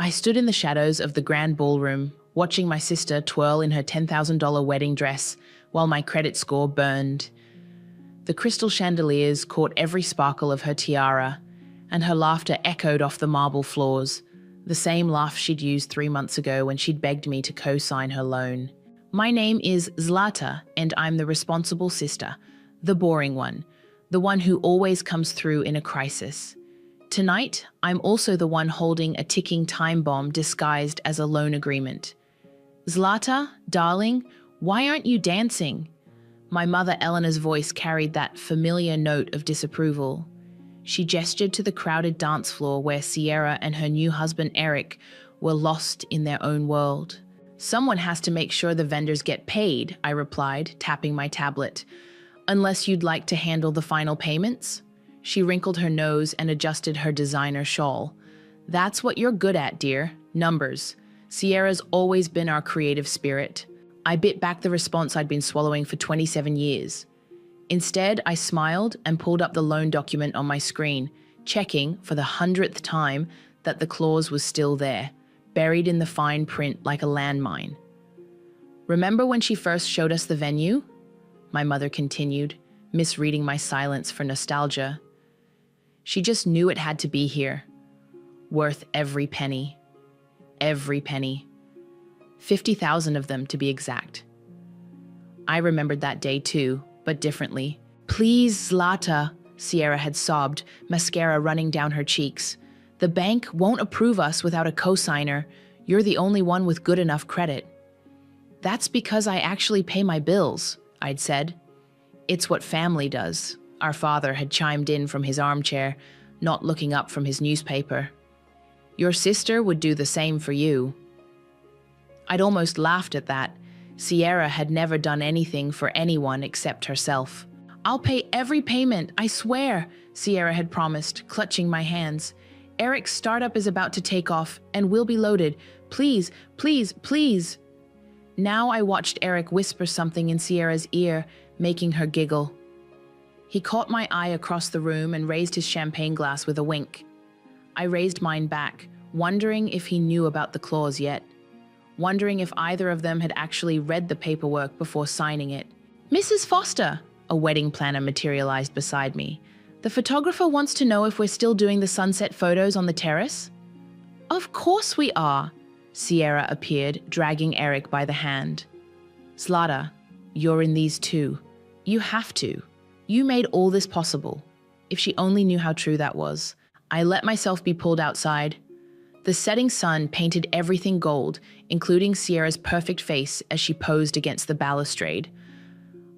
I stood in the shadows of the grand ballroom, watching my sister twirl in her $10,000 wedding dress while my credit score burned. The crystal chandeliers caught every sparkle of her tiara, and her laughter echoed off the marble floors, the same laugh she'd used 3 months ago when she'd begged me to co-sign her loan. My name is Zlata, and I'm the responsible sister, the boring one, the one who always comes through in a crisis. Tonight, I'm also the one holding a ticking time bomb disguised as a loan agreement. Zlata, darling, why aren't you dancing? My mother Eleanor's voice carried that familiar note of disapproval. She gestured to the crowded dance floor where Sierra and her new husband Eric were lost in their own world. Someone has to make sure the vendors get paid, I replied, tapping my tablet. Unless you'd like to handle the final payments? She wrinkled her nose and adjusted her designer shawl. That's what you're good at, dear. Numbers. Sierra's always been our creative spirit. I bit back the response I'd been swallowing for 27 years. Instead, I smiled and pulled up the loan document on my screen, checking, for the 100th time, that the clause was still there, buried in the fine print like a landmine. Remember when she first showed us the venue? My mother continued, misreading my silence for nostalgia. She just knew it had to be here. Worth every penny. Every penny. 50,000 of them, to be exact. I remembered that day too, but differently. Please, Zlata, Sierra had sobbed, mascara running down her cheeks. The bank won't approve us without a cosigner. You're the only one with good enough credit. That's because I actually pay my bills, I'd said. It's what family does, our father had chimed in from his armchair, not looking up from his newspaper. Your sister would do the same for you. I'd almost laughed at that. Sierra had never done anything for anyone except herself. I'll pay every payment, I swear, Sierra had promised, clutching my hands. Eric's startup is about to take off, and we'll be loaded. Please, please, please. Now I watched Eric whisper something in Sierra's ear, making her giggle. He caught my eye across the room and raised his champagne glass with a wink. I raised mine back, wondering if he knew about the clause yet. Wondering if either of them had actually read the paperwork before signing it. Mrs. Foster, a wedding planner materialized beside me. The photographer wants to know if we're still doing the sunset photos on the terrace. Of course we are, Sierra appeared, dragging Eric by the hand. Zlata, you're in these too. You have to. You made all this possible. If she only knew how true that was. I let myself be pulled outside. The setting sun painted everything gold, including Sierra's perfect face as she posed against the balustrade.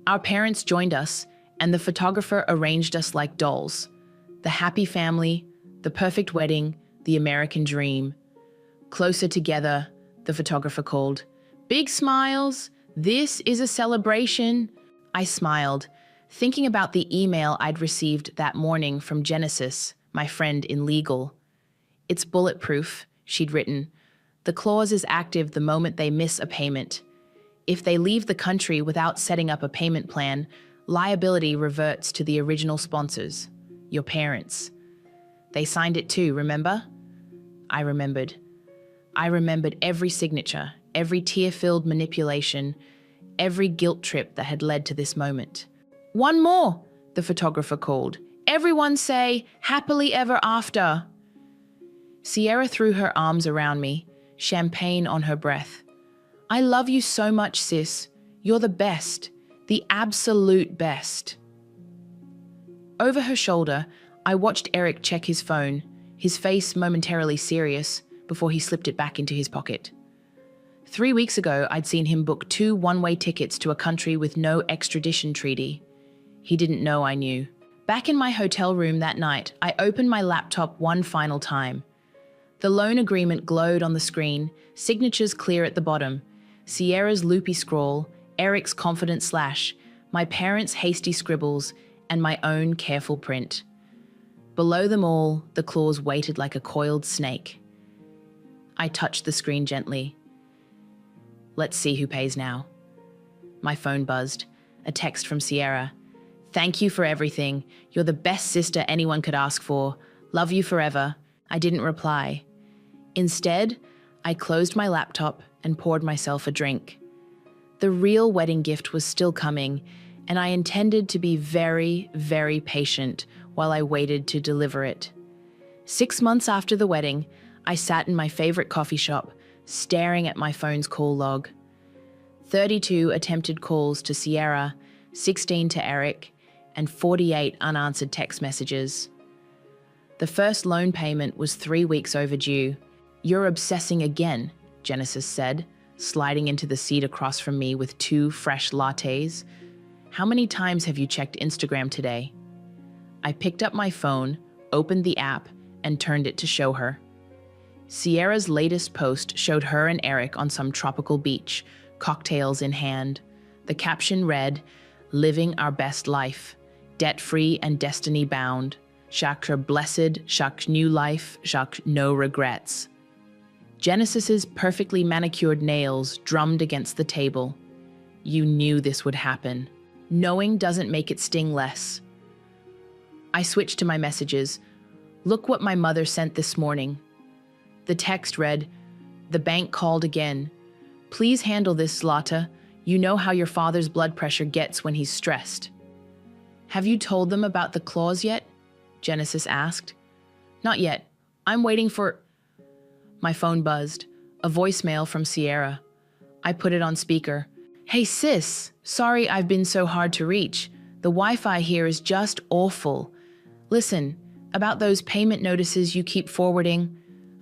Our parents joined us, and the photographer arranged us like dolls. The happy family, the perfect wedding, the American dream. Closer together, the photographer called. Big smiles, this is a celebration. I smiled, thinking about the email I'd received that morning from Genesis, my friend in legal. It's bulletproof, she'd written. The clause is active the moment they miss a payment. If they leave the country without setting up a payment plan, liability reverts to the original sponsors, your parents. They signed it too, remember? I remembered. I remembered every signature, every tear-filled manipulation, every guilt trip that had led to this moment. One more, the photographer called. Everyone say, happily ever after. Sierra threw her arms around me, champagne on her breath. I love you so much, sis. You're the best, the absolute best. Over her shoulder, I watched Eric check his phone, his face momentarily serious, before he slipped it back into his pocket. 3 weeks ago, I'd seen him book 2 one-way tickets to a country with no extradition treaty. He didn't know I knew. Back in my hotel room that night, I opened my laptop one final time. The loan agreement glowed on the screen, signatures clear at the bottom. Sierra's loopy scrawl, Eric's confident slash, my parents' hasty scribbles, and my own careful print. Below them all, the clause waited like a coiled snake. I touched the screen gently. Let's see who pays now. My phone buzzed. A text from Sierra. Thank you for everything. You're the best sister anyone could ask for. Love you forever. I didn't reply. Instead, I closed my laptop and poured myself a drink. The real wedding gift was still coming, and I intended to be very, very patient while I waited to deliver it. 6 months after the wedding, I sat in my favorite coffee shop, staring at my phone's call log. 32 attempted calls to Sierra, 16 to Eric, and 48 unanswered text messages. The first loan payment was 3 weeks overdue. "You're obsessing again," Genesis said, sliding into the seat across from me with 2 fresh lattes. "How many times have you checked Instagram today?" I picked up my phone, opened the app, and turned it to show her. Sierra's latest post showed her and Eric on some tropical beach, cocktails in hand. The caption read, "Living our best life, debt-free and destiny-bound. Chaque blessed, chaque new life, chaque no regrets." Genesis's perfectly manicured nails drummed against the table. You knew this would happen. Knowing doesn't make it sting less. I switched to my messages. "Look what my mother sent this morning." The text read, "The bank called again. Please handle this, Zlata. You know how your father's blood pressure gets when he's stressed." "Have you told them about the clause yet?" Genesis asked. "Not yet. I'm waiting for—" My phone buzzed. A voicemail from Sierra. I put it on speaker. "Hey sis, sorry I've been so hard to reach. The Wi-Fi here is just awful. Listen, about those payment notices you keep forwarding,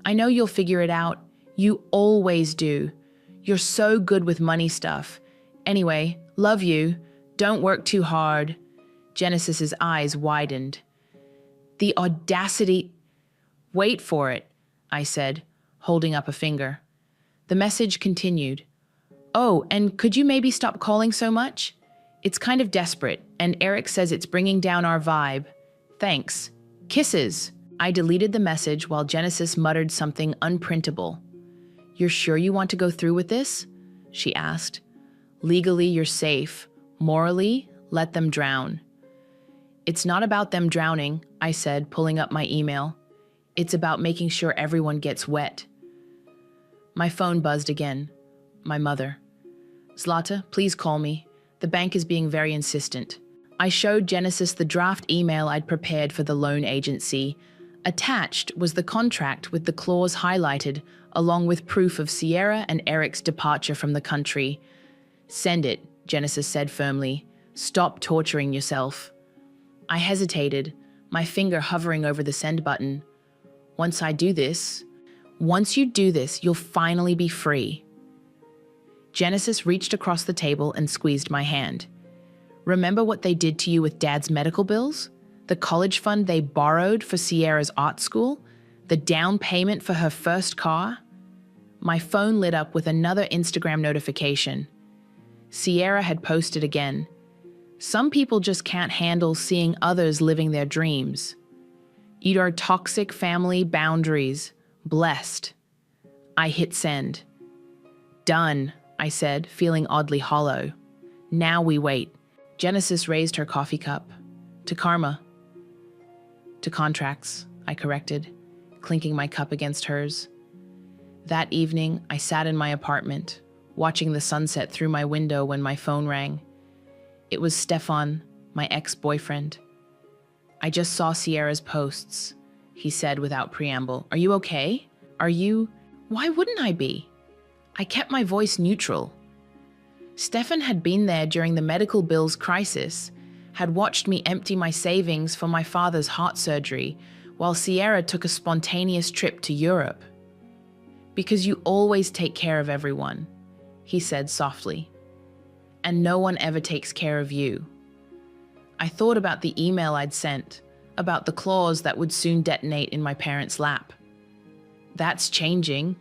I know you'll figure it out. You always do. You're so good with money stuff. Anyway, love you. Don't work too hard." Genesis's eyes widened. The audacity— "Wait for it," I said, holding up a finger. The message continued. "Oh, and could you maybe stop calling so much? It's kind of desperate, and Eric says it's bringing down our vibe. Thanks. Kisses." I deleted the message while Genesis muttered something unprintable. "You're sure you want to go through with this?" she asked. "Legally, you're safe. Morally, let them drown." "It's not about them drowning," I said, pulling up my email. "It's about making sure everyone gets wet." My phone buzzed again. My mother. "Zlata, please call me. The bank is being very insistent." I showed Genesis the draft email I'd prepared for the loan agency. Attached was the contract with the clause highlighted, along with proof of Sierra and Eric's departure from the country. "Send it," Genesis said firmly. "Stop torturing yourself." I hesitated, my finger hovering over the send button. Once you do this, you'll finally be free." Genesis reached across the table and squeezed my hand. "Remember what they did to you with Dad's medical bills? The college fund they borrowed for Sierra's art school? The down payment for her first car?" My phone lit up with another Instagram notification. Sierra had posted again. "Some people just can't handle seeing others living their dreams. Your toxic family boundaries. Blessed." I hit send. "Done," I said, feeling oddly hollow. "Now we wait." Genesis raised her coffee cup. "To karma." "To contracts," I corrected, clinking my cup against hers. That evening, I sat in my apartment, watching the sunset through my window when my phone rang. It was Stefan, my ex-boyfriend. "I just saw Sierra's posts," he said without preamble. "Are you okay? Why wouldn't I be?" I kept my voice neutral. Stefan had been there during the medical bills crisis, had watched me empty my savings for my father's heart surgery, while Sierra took a spontaneous trip to Europe. "Because you always take care of everyone," he said softly. "And no one ever takes care of you." I thought about the email I'd sent, about the clause that would soon detonate in my parents' lap. "That's changing."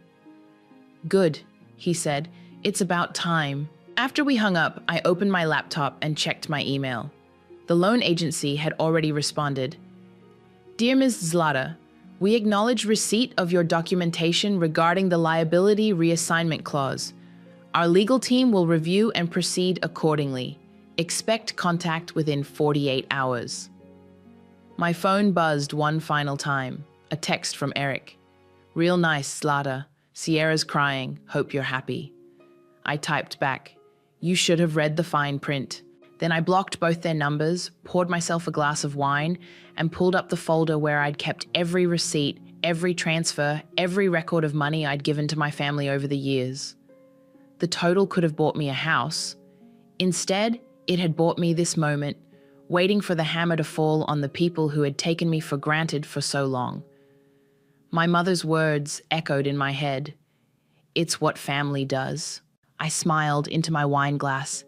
"Good," he said. "It's about time." After we hung up, I opened my laptop and checked my email. The loan agency had already responded. "Dear Ms. Zlata, we acknowledge receipt of your documentation regarding the liability reassignment clause. Our legal team will review and proceed accordingly. Expect contact within 48 hours." My phone buzzed one final time, a text from Eric. Real nice, Slaughter. Sierra's crying. Hope you're happy. I typed back, you should have read the fine print. Then I blocked both their numbers, poured myself a glass of wine, and pulled up the folder where I'd kept every receipt, every transfer, every record of money I'd given to my family over the years. The total could have bought me a house. Instead, it had bought me this moment, waiting for the hammer to fall on the people who had taken me for granted for so long. My mother's words echoed in my head. It's what family does. I smiled into my wine glass.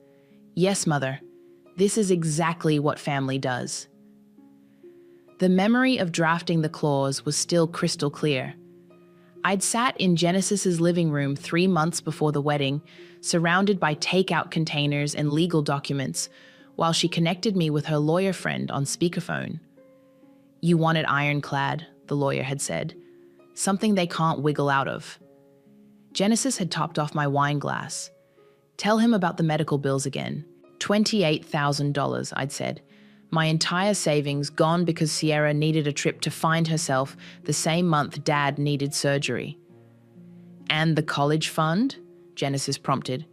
Yes, Mother, this is exactly what family does. The memory of drafting the clause was still crystal clear. I'd sat in Genesis's living room 3 months before the wedding, surrounded by takeout containers and legal documents, while she connected me with her lawyer friend on speakerphone. You want it ironclad, the lawyer had said. Something they can't wiggle out of. Genesis had topped off my wine glass. Tell him about the medical bills again. $28,000, I'd said. My entire savings gone because Sierra needed a trip to find herself the same month Dad needed surgery. And the college fund? Genesis prompted.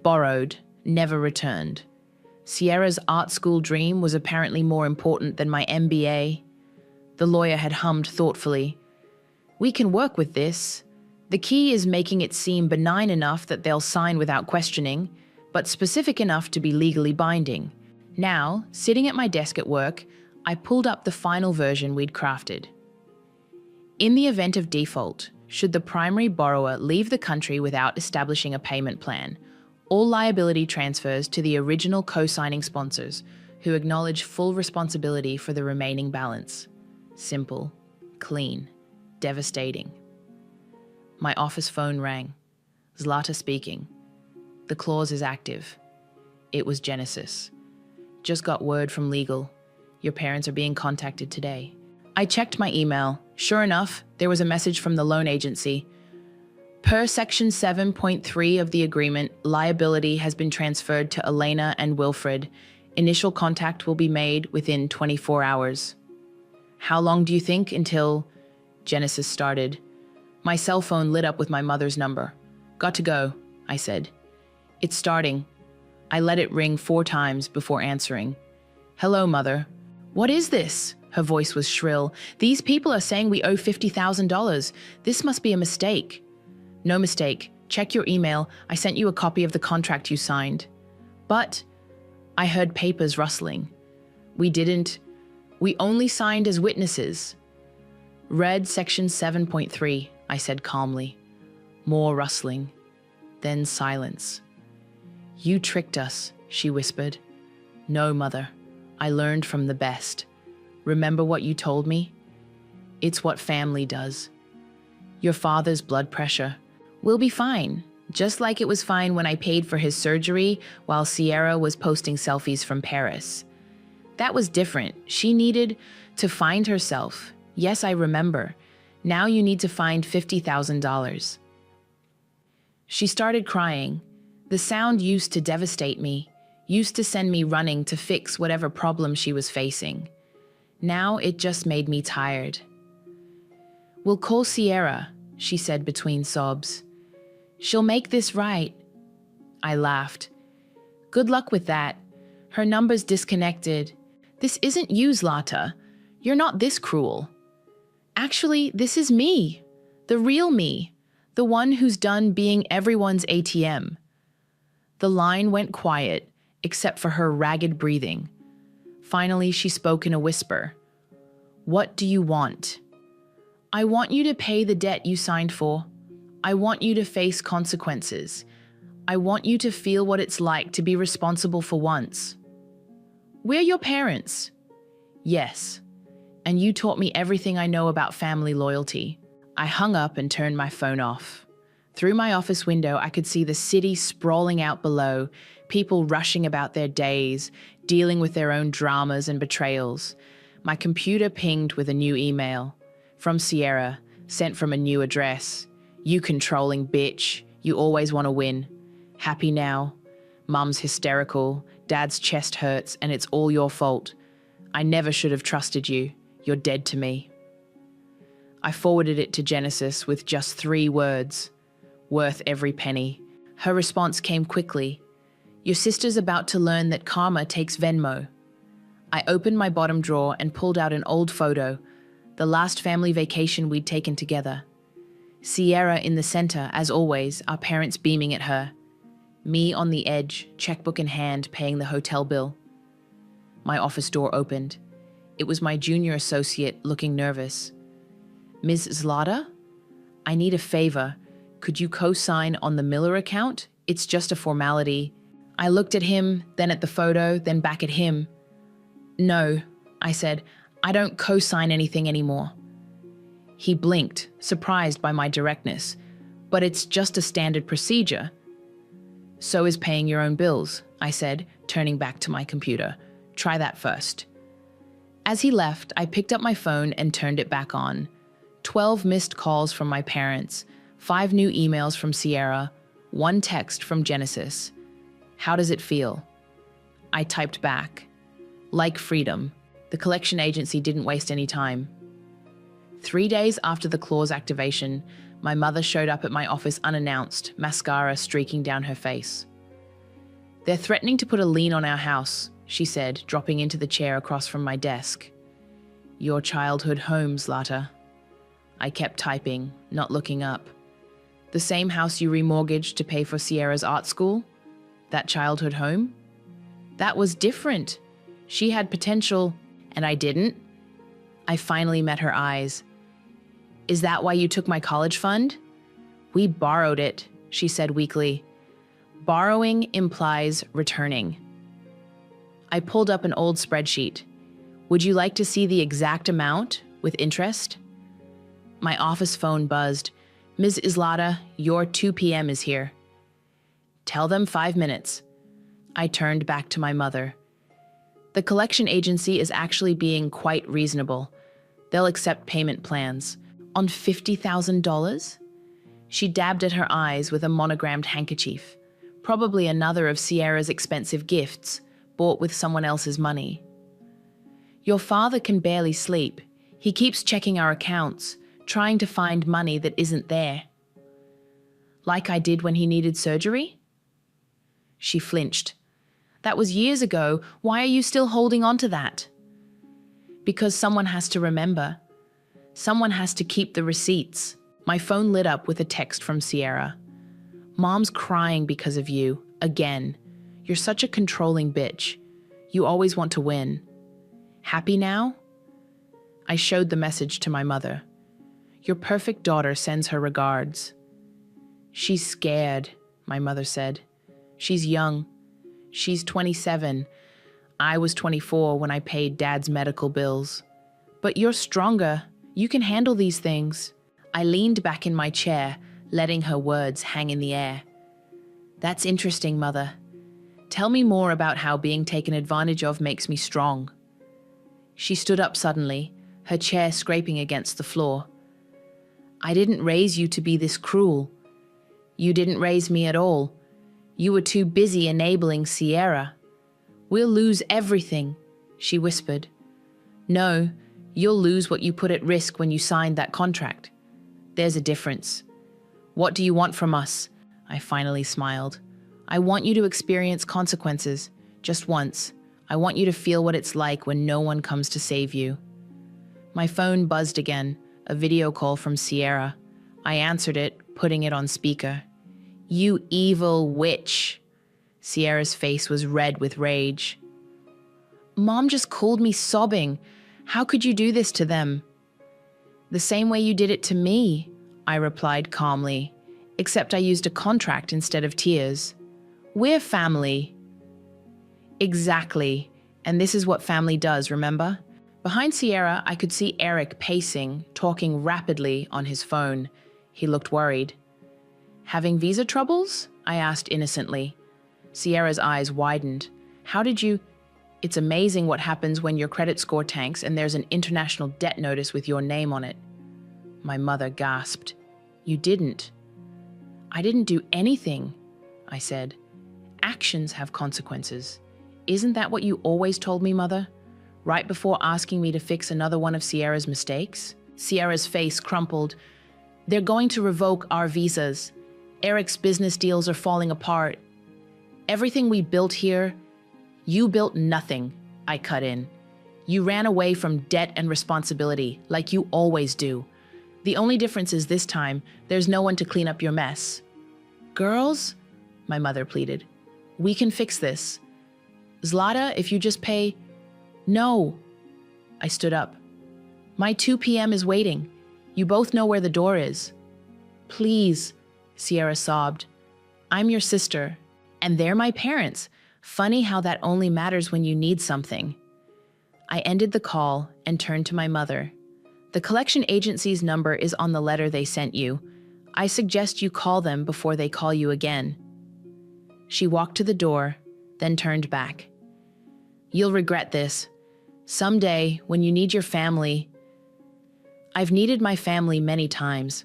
Borrowed, never returned. Sierra's art school dream was apparently more important than my MBA. The lawyer had hummed thoughtfully. We can work with this. The key is making it seem benign enough that they'll sign without questioning, but specific enough to be legally binding. Now, sitting at my desk at work, I pulled up the final version we'd crafted. In the event of default, should the primary borrower leave the country without establishing a payment plan, all liability transfers to the original co-signing sponsors, who acknowledge full responsibility for the remaining balance. Simple, clean, devastating. My office phone rang. Zlata speaking. The clause is active. It was Genesis. Just got word from legal. Your parents are being contacted today. I checked my email. Sure enough, there was a message from the loan agency. Per Section 7.3 of the agreement, liability has been transferred to Elena and Wilfred. Initial contact will be made within 24 hours. How long do you think until... Genesis started. My cell phone lit up with my mother's number. Got to go, I said. It's starting. I let it ring 4 times before answering. Hello, Mother. What is this? Her voice was shrill. These people are saying we owe $50,000. This must be a mistake. No mistake. Check your email. I sent you a copy of the contract you signed. But I heard papers rustling. We only signed as witnesses. Read Section 7.3, I said calmly. More rustling. Then silence. You tricked us, she whispered. No, Mother. I learned from the best. Remember what you told me? It's what family does. Your father's blood pressure will be fine, just like it was fine when I paid for his surgery while Sierra was posting selfies from Paris. That was different. She needed to find herself. Yes, I remember. Now you need to find $50,000. She started crying. The sound used to devastate me, used to send me running to fix whatever problem she was facing. Now it just made me tired. We'll call Sierra, she said between sobs. She'll make this right. I laughed. Good luck with that. Her number's disconnected. This isn't you, Zlata. You're not this cruel. Actually, this is me. The real me. The one who's done being everyone's ATM. The line went quiet, except for her ragged breathing. Finally, she spoke in a whisper. What do you want? I want you to pay the debt you signed for. I want you to face consequences. I want you to feel what it's like to be responsible for once. We're your parents. Yes. And you taught me everything I know about family loyalty. I hung up and turned my phone off. Through my office window, I could see the city sprawling out below, people rushing about their days, dealing with their own dramas and betrayals. My computer pinged with a new email. From Sierra, sent from a new address. You controlling bitch. You always want to win. Happy now? Mum's hysterical. Dad's chest hurts, and it's all your fault. I never should have trusted you. You're dead to me. I forwarded it to Genesis with just 3 words. Worth every penny. Her response came quickly. Your sister's about to learn that karma takes Venmo. I opened my bottom drawer and pulled out an old photo, the last family vacation we'd taken together. Sierra in the center, as always, our parents beaming at her. Me on the edge, checkbook in hand, paying the hotel bill. My office door opened. It was my junior associate, looking nervous. Ms. Zlata? I need a favor. Could you co-sign on the Miller account? It's just a formality. I looked at him, then at the photo, then back at him. No, I said, I don't co-sign anything anymore. He blinked, surprised by my directness. But it's just a standard procedure. So is paying your own bills, I said, turning back to my computer. Try that first. As he left, I picked up my phone and turned it back on. 12 missed calls from my parents, 5 new emails from Sierra, 1 text from Genesis. How does it feel? I typed back. Like freedom. The collection agency didn't waste any time. 3 days after the clause activation, my mother showed up at my office unannounced, mascara streaking down her face. They're threatening to put a lien on our house, she said, dropping into the chair across from my desk. Your childhood home, Zlata. I kept typing, not looking up. The same house you remortgaged to pay for Sierra's art school? That childhood home? That was different. She had potential, and I didn't. I finally met her eyes. Is that why you took my college fund? We borrowed it, she said weakly. Borrowing implies returning. I pulled up an old spreadsheet. Would you like to see the exact amount with interest? My office phone buzzed. Ms. Zlata, your 2 p.m. is here. Tell them 5 minutes. I turned back to my mother. The collection agency is actually being quite reasonable. They'll accept payment plans. On $50,000? She dabbed at her eyes with a monogrammed handkerchief. Probably another of Sierra's expensive gifts, bought with someone else's money. Your father can barely sleep. He keeps checking our accounts, trying to find money that isn't there. Like I did when he needed surgery? She flinched. That was years ago. Why are you still holding on to that? Because someone has to remember. Someone has to keep the receipts. My phone lit up with a text from Sierra. Mom's crying because of you, again. You're such a controlling bitch. You always want to win. Happy now? I showed the message to my mother. Your perfect daughter sends her regards. She's scared, my mother said. She's young. She's 27. I was 24 when I paid Dad's medical bills. But you're stronger. You can handle these things. I leaned back in my chair, letting her words hang in the air. That's interesting, Mother. Tell me more about how being taken advantage of makes me strong. She stood up suddenly, her chair scraping against the floor. I didn't raise you to be this cruel. You didn't raise me at all. You were too busy enabling Sierra. We'll lose everything, she whispered. No, you'll lose what you put at risk when you signed that contract. There's a difference. What do you want from us? I finally smiled. I want you to experience consequences, just once. I want you to feel what it's like when no one comes to save you. My phone buzzed again, a video call from Sierra. I answered it, putting it on speaker. You evil witch. Sierra's face was red with rage. Mom just called me sobbing. How could you do this to them? The same way you did it to me, I replied calmly, except I used a contract instead of tears. We're family. Exactly. And this is what family does, remember? Behind Sierra, I could see Eric pacing, talking rapidly on his phone. He looked worried. Having visa troubles? I asked innocently. Sierra's eyes widened. How did you... It's amazing what happens when your credit score tanks and there's an international debt notice with your name on it. My mother gasped. You didn't. I didn't do anything, I said. Actions have consequences. Isn't that what you always told me, Mother? Right before asking me to fix another one of Sierra's mistakes? Sierra's face crumpled. They're going to revoke our visas. Eric's business deals are falling apart. Everything we built here, you built nothing, I cut in. You ran away from debt and responsibility, like you always do. The only difference is this time, there's no one to clean up your mess. Girls, my mother pleaded, we can fix this. Zlata, if you just pay... No. I stood up. My 2 p.m. is waiting. You both know where the door is. Please, Sierra sobbed. I'm your sister, and they're my parents. Funny how that only matters when you need something. I ended the call and turned to my mother. The collection agency's number is on the letter they sent you. I suggest you call them before they call you again. She walked to the door, then turned back. You'll regret this. Someday, when you need your family... I've needed my family many times,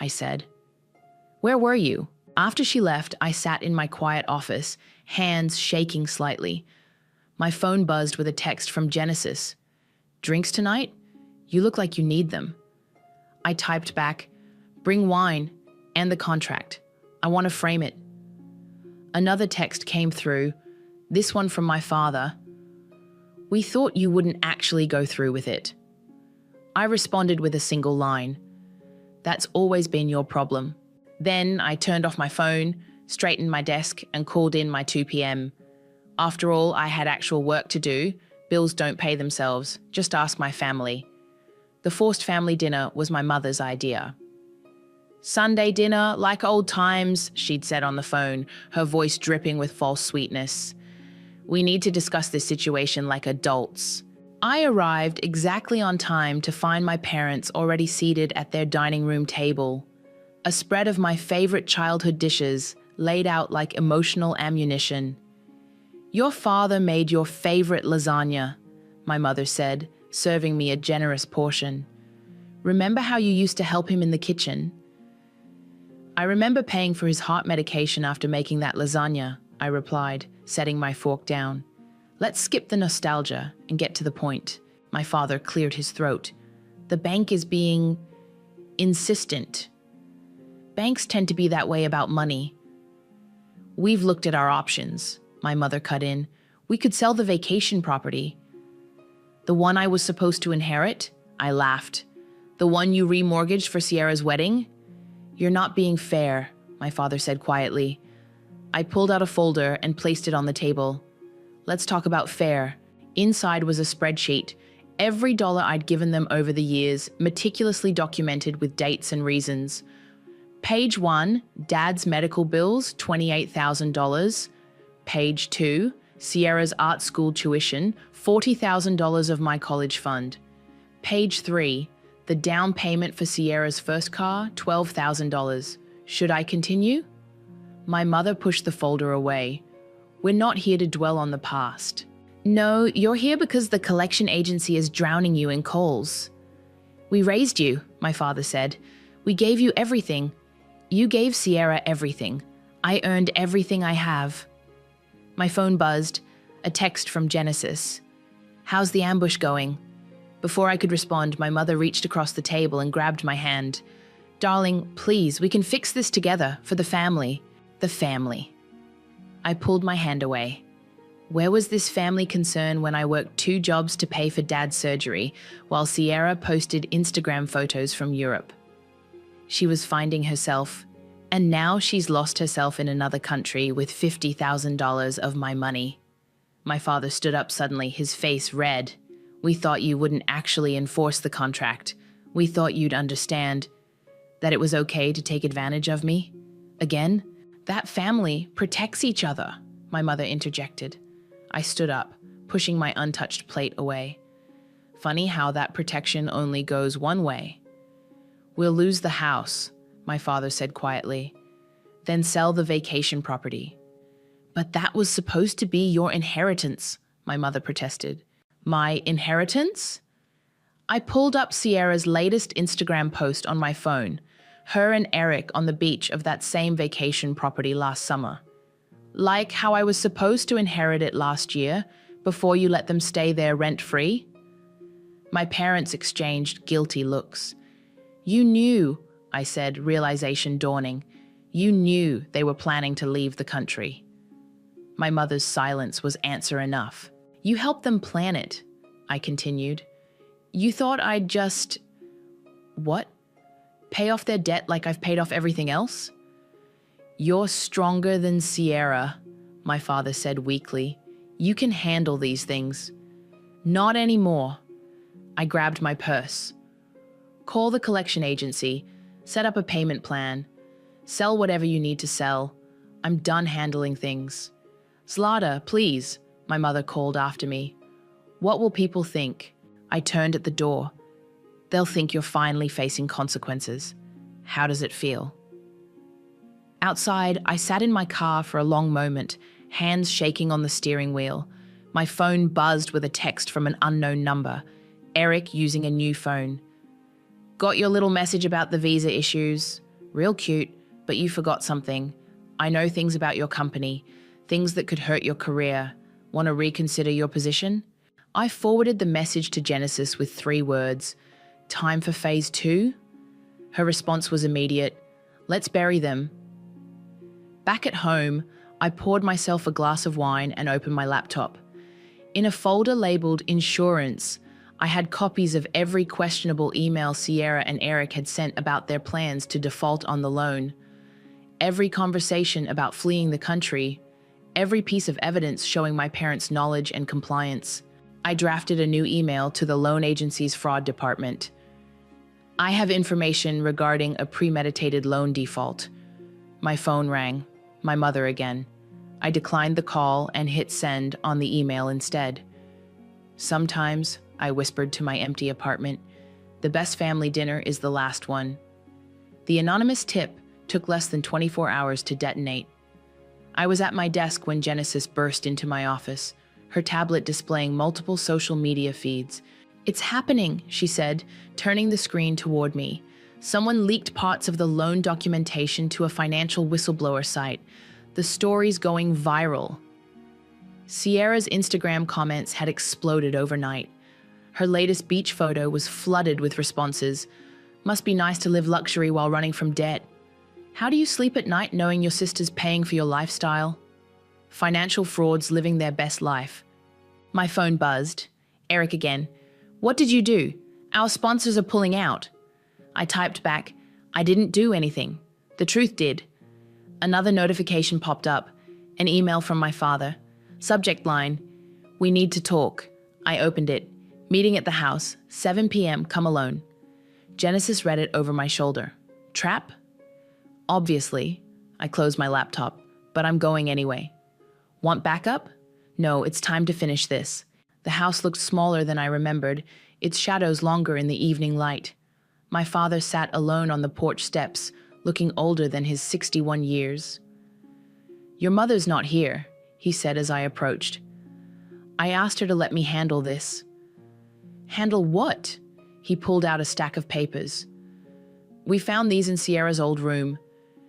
I said. Where were you? After she left, I sat in my quiet office, hands shaking slightly. My phone buzzed with a text from Genesis. Drinks tonight? You look like you need them. I typed back, bring wine and the contract. I want to frame it. Another text came through, this one from my father. We thought you wouldn't actually go through with it. I responded with a single line. That's always been your problem. Then I turned off my phone, straightened my desk, and called in my 2 p.m. After all, I had actual work to do. Bills don't pay themselves. Just ask my family. The forced family dinner was my mother's idea. Sunday dinner, like old times, she'd said on the phone, her voice dripping with false sweetness. We need to discuss this situation like adults. I arrived exactly on time to find my parents already seated at their dining room table. A spread of my favorite childhood dishes laid out like emotional ammunition. Your father made your favorite lasagna, my mother said, serving me a generous portion. Remember how you used to help him in the kitchen? I remember paying for his heart medication after making that lasagna, I replied, setting my fork down. Let's skip the nostalgia and get to the point. My father cleared his throat. The bank is being insistent. Banks tend to be that way about money. We've looked at our options, my mother cut in. We could sell the vacation property. The one I was supposed to inherit? I laughed. The one you remortgaged for Sierra's wedding? You're not being fair, my father said quietly. I pulled out a folder and placed it on the table. Let's talk about fair. Inside was a spreadsheet. Every dollar I'd given them over the years, meticulously documented with dates and reasons. Page 1, Dad's medical bills, $28,000. Page 2, Sierra's art school tuition, $40,000 of my college fund. Page 3, the down payment for Sierra's first car, $12,000. Should I continue? My mother pushed the folder away. We're not here to dwell on the past. No, you're here because the collection agency is drowning you in calls. We raised you, my father said. We gave you everything. You gave Sierra everything. I earned everything I have. My phone buzzed, a text from Genesis. How's the ambush going? Before I could respond, my mother reached across the table and grabbed my hand. Darling, please, we can fix this together for the family. The family. I pulled my hand away. Where was this family concern when I worked 2 jobs to pay for Dad's surgery while Sierra posted Instagram photos from Europe? She was finding herself, and now she's lost herself in another country with $50,000 of my money. My father stood up suddenly, his face red. We thought you wouldn't actually enforce the contract. We thought you'd understand that it was okay to take advantage of me. Again, that family protects each other, my mother interjected. I stood up, pushing my untouched plate away. Funny how that protection only goes one way. We'll lose the house, my father said quietly, then sell the vacation property. But that was supposed to be your inheritance, my mother protested. My inheritance? I pulled up Sierra's latest Instagram post on my phone, her and Eric on the beach of that same vacation property last summer. Like how I was supposed to inherit it last year, before you let them stay there rent-free? My parents exchanged guilty looks. You knew, I said, realization dawning. You knew they were planning to leave the country. My mother's silence was answer enough. You helped them plan it, I continued. You thought I'd just… What? Pay off their debt like I've paid off everything else? You're stronger than Sierra, my father said weakly. You can handle these things. Not anymore. I grabbed my purse. Call the collection agency, set up a payment plan, sell whatever you need to sell. I'm done handling things. Zlata, please, my mother called after me. What will people think? I turned at the door. They'll think you're finally facing consequences. How does it feel? Outside, I sat in my car for a long moment, hands shaking on the steering wheel. My phone buzzed with a text from an unknown number. Eric using a new phone. Got your little message about the visa issues. Real cute, but you forgot something. I know things about your company, things that could hurt your career. Want to reconsider your position? I forwarded the message to Genesis with 3 words. Time for phase 2? Her response was immediate. Let's bury them. Back at home, I poured myself a glass of wine and opened my laptop. In a folder labeled Insurance, I had copies of every questionable email Sierra and Eric had sent about their plans to default on the loan. Every conversation about fleeing the country, every piece of evidence showing my parents' knowledge and compliance. I drafted a new email to the loan agency's fraud department. I have information regarding a premeditated loan default. My phone rang. My mother again. I declined the call and hit send on the email instead. Sometimes, I whispered to my empty apartment, the best family dinner is the last one. The anonymous tip took less than 24 hours to detonate. I was at my desk when Genesis burst into my office, her tablet displaying multiple social media feeds. It's happening, she said, turning the screen toward me. Someone leaked parts of the loan documentation to a financial whistleblower site. The story's going viral. Sierra's Instagram comments had exploded overnight. Her latest beach photo was flooded with responses. Must be nice to live luxury while running from debt. How do you sleep at night knowing your sister's paying for your lifestyle? Financial frauds living their best life. My phone buzzed. Eric again. What did you do? Our sponsors are pulling out. I typed back, I didn't do anything. The truth did. Another notification popped up. An email from my father. Subject line, we need to talk. I opened it. Meeting at the house, 7 p.m., come alone. Genesis read it over my shoulder. Trap? Obviously. I closed my laptop, but I'm going anyway. Want backup? No, it's time to finish this. The house looked smaller than I remembered, its shadows longer in the evening light. My father sat alone on the porch steps, looking older than his 61 years. Your mother's not here, he said as I approached. I asked her to let me handle this. Handle what? He pulled out a stack of papers. We found these in Sierra's old room.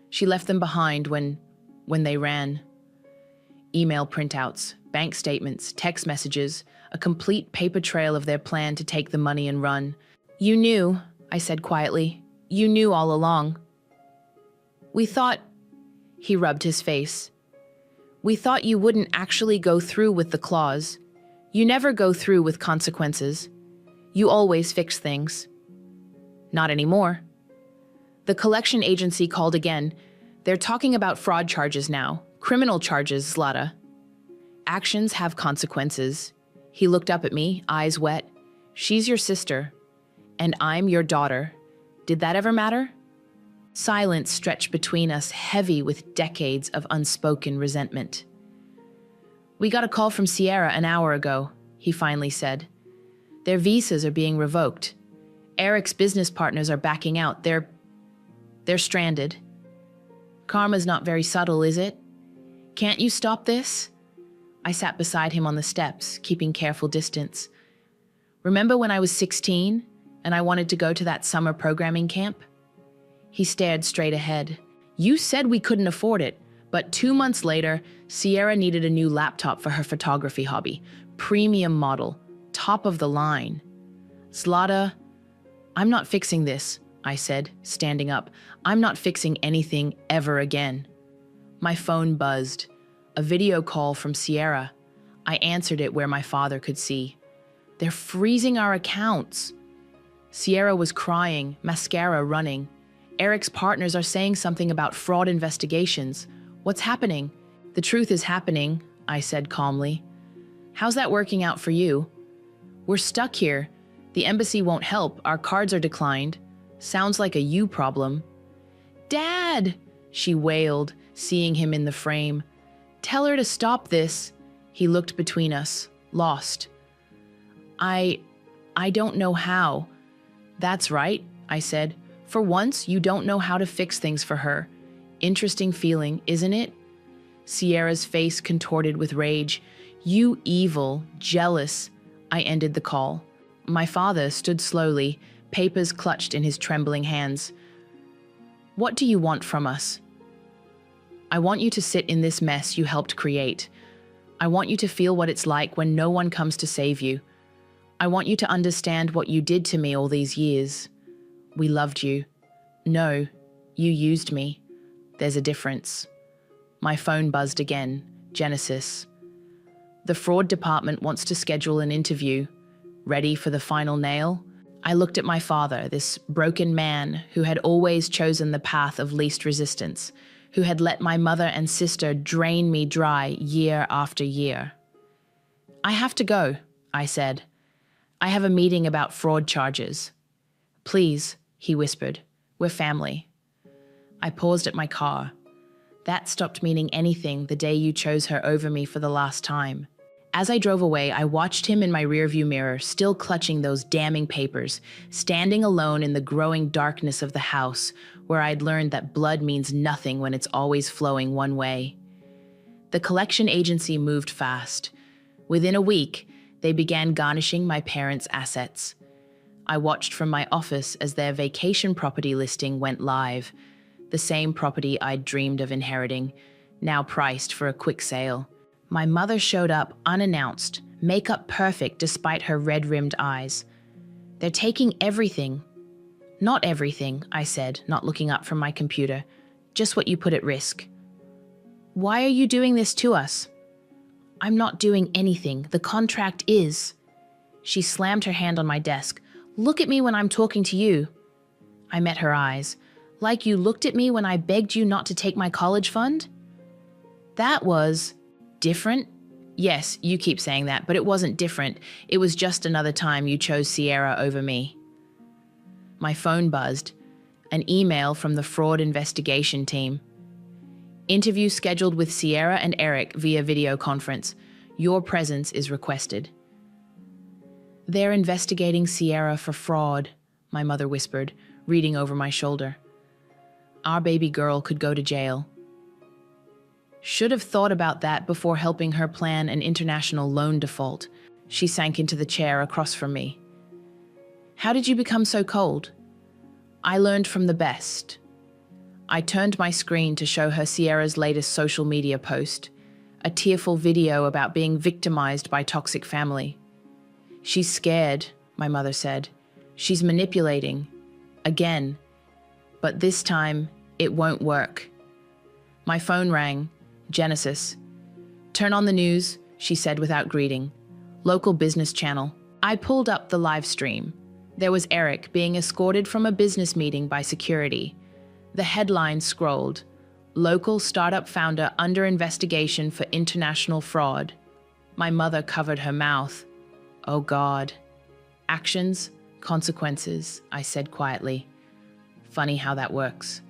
She left them behind when they ran. Email printouts, bank statements, text messages, a complete paper trail of their plan to take the money and run. You knew, I said quietly. You knew all along. We thought, he rubbed his face. We thought you wouldn't actually go through with the clause. You never go through with consequences. You always fix things. Not anymore. The collection agency called again. They're talking about fraud charges now. Criminal charges, Zlata. Actions have consequences. He looked up at me, eyes wet. She's your sister. And I'm your daughter. Did that ever matter? Silence stretched between us, heavy with decades of unspoken resentment. We got a call from Sierra an hour ago, he finally said. Their visas are being revoked. Eric's business partners are backing out. They're stranded. Karma's not very subtle, is it? Can't you stop this? I sat beside him on the steps, keeping careful distance. Remember when I was 16 and I wanted to go to that summer programming camp? He stared straight ahead. You said we couldn't afford it, but 2 months later, Sierra needed a new laptop for her photography hobby. Premium model, top of the line. Zlata, I'm not fixing this, I said, standing up. I'm not fixing anything ever again. My phone buzzed. A video call from Sierra. I answered it where my father could see. They're freezing our accounts. Sierra was crying, mascara running. Eric's partners are saying something about fraud investigations. What's happening? The truth is happening, I said calmly. How's that working out for you? We're stuck here. The embassy won't help. Our cards are declined. Sounds like a you problem. Dad, she wailed, seeing him in the frame. Tell her to stop this. He looked between us, lost. I don't know how. That's right, I said. For once, you don't know how to fix things for her. Interesting feeling, isn't it? Sierra's face contorted with rage. You evil, jealous. I ended the call. My father stood slowly, papers clutched in his trembling hands. What do you want from us? I want you to sit in this mess you helped create. I want you to feel what it's like when no one comes to save you. I want you to understand what you did to me all these years. We loved you. No, you used me. There's a difference. My phone buzzed again. Genesis. The fraud department wants to schedule an interview. Ready for the final nail? I looked at my father, this broken man who had always chosen the path of least resistance, who had let my mother and sister drain me dry year after year. I have to go, I said. I have a meeting about fraud charges. Please, he whispered. We're family. I paused at my car. That stopped meaning anything the day you chose her over me for the last time. As I drove away, I watched him in my rearview mirror, still clutching those damning papers, standing alone in the growing darkness of the house, where I'd learned that blood means nothing when it's always flowing one way. The collection agency moved fast. Within a week, they began garnishing my parents' assets. I watched from my office as their vacation property listing went live, the same property I'd dreamed of inheriting, now priced for a quick sale. My mother showed up unannounced, makeup perfect despite her red-rimmed eyes. They're taking everything. Not everything, I said, not looking up from my computer. Just what you put at risk. Why are you doing this to us? I'm not doing anything. The contract is. She slammed her hand on my desk. Look at me when I'm talking to you. I met her eyes. Like you looked at me when I begged you not to take my college fund? That was different? Yes, you keep saying that, but it wasn't different. It was just another time you chose Sierra over me. My phone buzzed. An email from the fraud investigation team. Interview scheduled with Sierra and Eric via video conference. Your presence is requested. They're investigating Sierra for fraud, my mother whispered, reading over my shoulder. Our baby girl could go to jail. Should have thought about that before helping her plan an international loan default. She sank into the chair across from me. How did you become so cold? I learned from the best. I turned my screen to show her Sierra's latest social media post, a tearful video about being victimized by toxic family. She's scared, my mother said. She's manipulating. Again. But this time, it won't work. My phone rang. Genesis. Turn on the news, she said without greeting. Local business channel. I pulled up the live stream. There was Eric being escorted from a business meeting by security. The headline scrolled, Local startup founder under investigation for international fraud. My mother covered her mouth. Oh God. Actions, consequences, I said quietly. Funny how that works.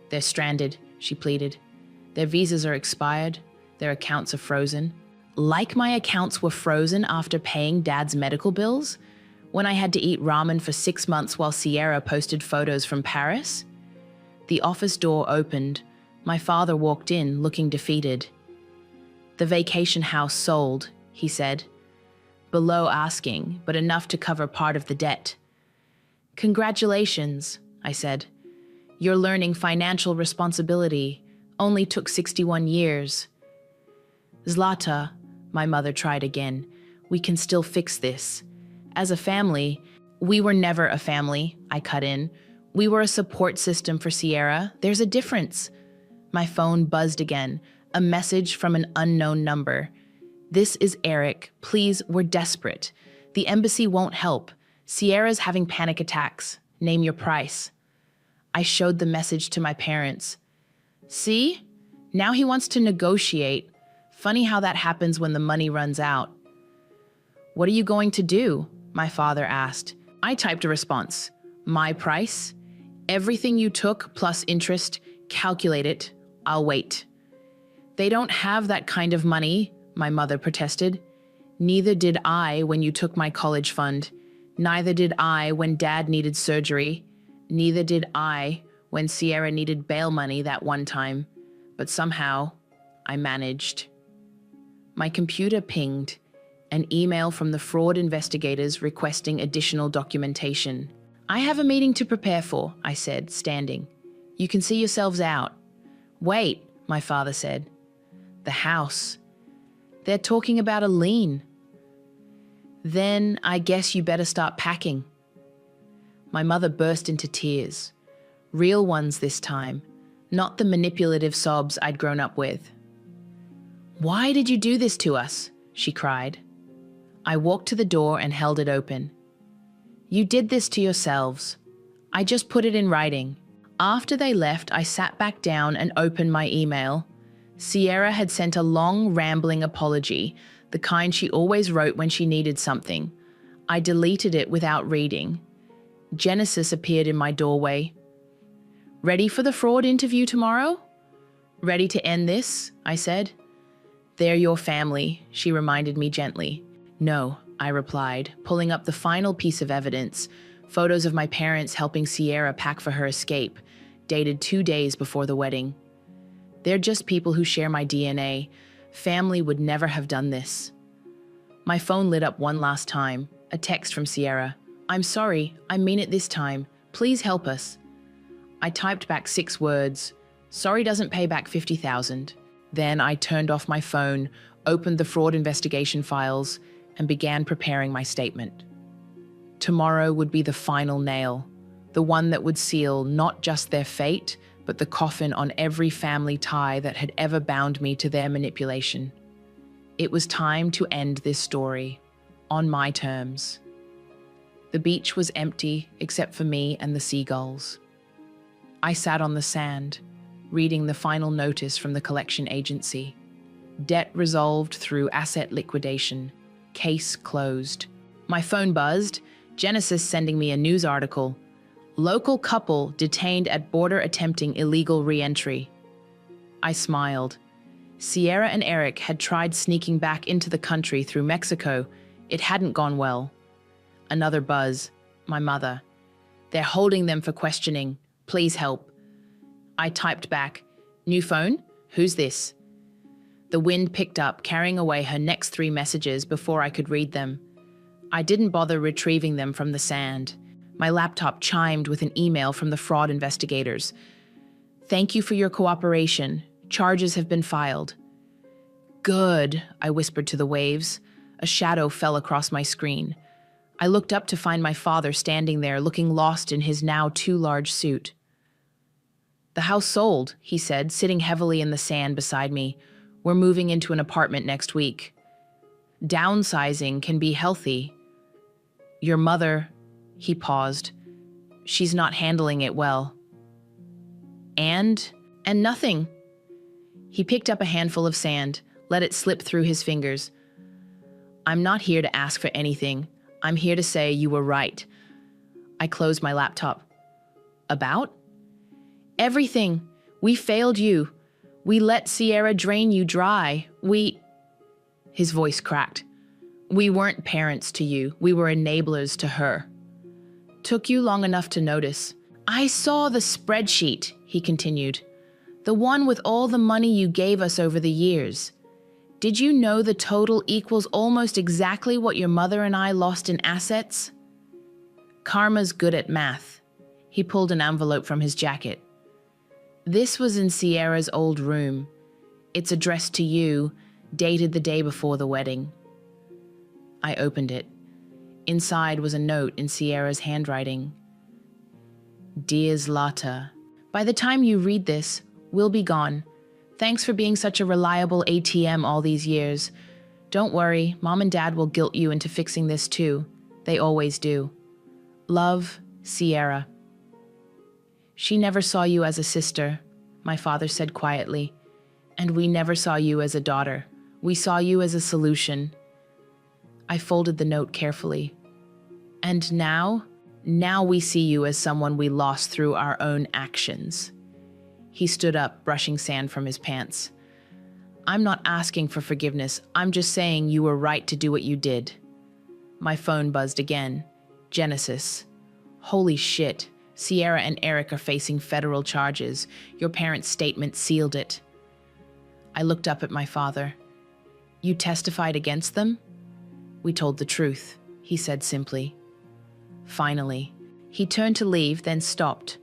They're stranded, she pleaded. Their visas are expired. Their accounts are frozen. Like my accounts were frozen after paying Dad's medical bills? When I had to eat ramen for 6 months while Sierra posted photos from Paris? The office door opened. My father walked in, looking defeated. The vacation house sold, he said. Below asking, but enough to cover part of the debt. Congratulations, I said. You're learning financial responsibility. Only took 61 years. Zlata, my mother tried again. We can still fix this. As a family, We were never a family, I cut in. We were a support system for Sierra. There's a difference. My phone buzzed again, a message from an unknown number. This is Eric. Please, we're desperate. The embassy won't help. Sierra's having panic attacks. Name your price. I showed the message to my parents. See? Now he wants to negotiate. Funny how that happens when the money runs out. What are you going to do? My father asked. I typed a response. My price? Everything you took plus interest, calculate it. I'll wait. They don't have that kind of money, my mother protested. Neither did I when you took my college fund. Neither did I when Dad needed surgery. Neither did I when Sierra needed bail money that one time. But somehow, I managed. My computer pinged, an email from the fraud investigators requesting additional documentation. I have a meeting to prepare for, I said, standing. You can see yourselves out. Wait, my father said. The house. They're talking about a lien. Then I guess you better start packing. My mother burst into tears. Real ones this time, not the manipulative sobs I'd grown up with. Why did you do this to us? She cried. I walked to the door and held it open. You did this to yourselves. I just put it in writing. After they left, I sat back down and opened my email. Sierra had sent a long, rambling apology, the kind she always wrote when she needed something. I deleted it without reading. Genesis appeared in my doorway. Ready for the fraud interview tomorrow? Ready to end this? I said. They're your family, she reminded me gently. No, I replied, pulling up the final piece of evidence, photos of my parents helping Sierra pack for her escape, dated 2 days before the wedding. They're just people who share my DNA. Family would never have done this. My phone lit up one last time, a text from Sierra. I'm sorry, I mean it this time. Please help us. I typed back 6 words. Sorry doesn't pay back $50,000. Then I turned off my phone, opened the fraud investigation files, and began preparing my statement. Tomorrow would be the final nail, the one that would seal not just their fate, but the coffin on every family tie that had ever bound me to their manipulation. It was time to end this story, on my terms. The beach was empty except for me and the seagulls. I sat on the sand, reading the final notice from the collection agency. Debt resolved through asset liquidation. Case closed. My phone buzzed, Genesis sending me a news article. Local couple detained at border attempting illegal re-entry. I smiled. Sierra and Eric had tried sneaking back into the country through Mexico. It hadn't gone well. Another buzz. My mother. They're holding them for questioning. Please help. I typed back. New phone? Who's this? The wind picked up, carrying away her next 3 messages before I could read them. I didn't bother retrieving them from the sand. My laptop chimed with an email from the fraud investigators. Thank you for your cooperation. Charges have been filed. Good, I whispered to the waves. A shadow fell across my screen. I looked up to find my father standing there, looking lost in his now too large suit. The house sold, he said, sitting heavily in the sand beside me. We're moving into an apartment next week. Downsizing can be healthy. Your mother, he paused. She's not handling it well. And nothing. He picked up a handful of sand, let it slip through his fingers. I'm not here to ask for anything. I'm here to say you were right. I closed my laptop. About? Everything. We failed you. We let Sierra drain you dry. His voice cracked. We weren't parents to you. We were enablers to her. Took you long enough to notice. I saw the spreadsheet, he continued. The one with all the money you gave us over the years. Did you know the total equals almost exactly what your mother and I lost in assets? Karma's good at math. He pulled an envelope from his jacket. This was in Sierra's old room. It's addressed to you, dated the day before the wedding. I opened it. Inside was a note in Sierra's handwriting. Dear Zlata, by the time you read this, we'll be gone. Thanks for being such a reliable ATM all these years. Don't worry, Mom and Dad will guilt you into fixing this too. They always do. Love, Sierra. She never saw you as a sister, my father said quietly. And we never saw you as a daughter. We saw you as a solution. I folded the note carefully. And now we see you as someone we lost through our own actions. He stood up, brushing sand from his pants. I'm not asking for forgiveness. I'm just saying you were right to do what you did. My phone buzzed again. Genesis. Holy shit. Sierra and Eric are facing federal charges. Your parents' statement sealed it. I looked up at my father. You testified against them? We told the truth, he said simply. Finally. He turned to leave, then stopped.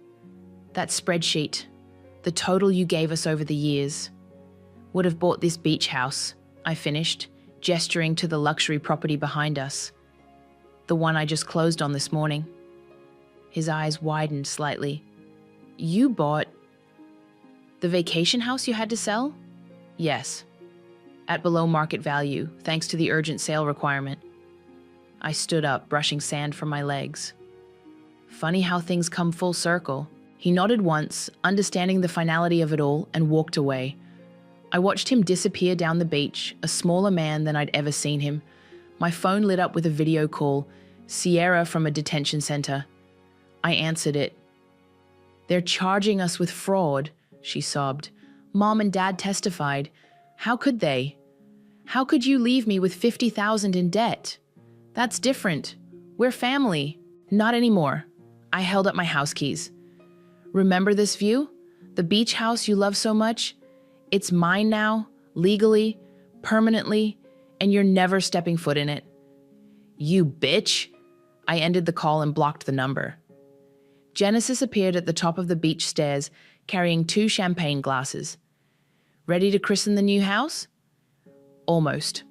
That spreadsheet, the total you gave us over the years, would have bought this beach house, I finished, gesturing to the luxury property behind us. The one I just closed on this morning. His eyes widened slightly. You bought the vacation house you had to sell? Yes. At below market value, thanks to the urgent sale requirement. I stood up, brushing sand from my legs. Funny how things come full circle. He nodded once, understanding the finality of it all, and walked away. I watched him disappear down the beach, a smaller man than I'd ever seen him. My phone lit up with a video call, Sierra from a detention center. I answered it. They're charging us with fraud, she sobbed. Mom and Dad testified. How could they? How could you leave me with $50,000 in debt? That's different. We're family. Not anymore. I held up my house keys. Remember this view? The beach house you love so much? It's mine now, legally, permanently, and you're never stepping foot in it. You bitch! I ended the call and blocked the number. Genesis appeared at the top of the beach stairs, carrying 2 champagne glasses. Ready to christen the new house? Almost.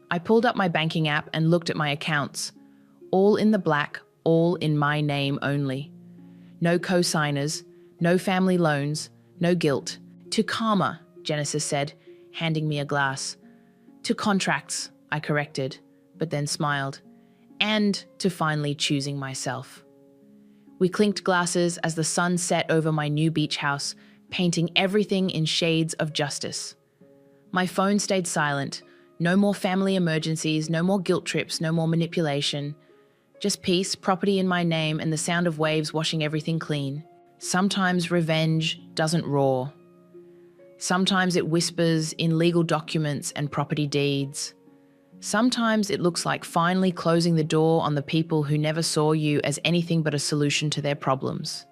I pulled up my banking app and looked at my accounts. All in the black, all in my name only. No co-signers, no family loans, no guilt. To karma, Genesis said, handing me a glass. To contracts, I corrected, but then smiled. And to finally choosing myself. We clinked glasses as the sun set over my new beach house, painting everything in shades of justice. My phone stayed silent. No more family emergencies, no more guilt trips, no more manipulation. Just peace, property in my name, and the sound of waves washing everything clean. Sometimes revenge doesn't roar. Sometimes it whispers in legal documents and property deeds. Sometimes it looks like finally closing the door on the people who never saw you as anything but a solution to their problems.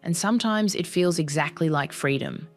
And sometimes it feels exactly like freedom.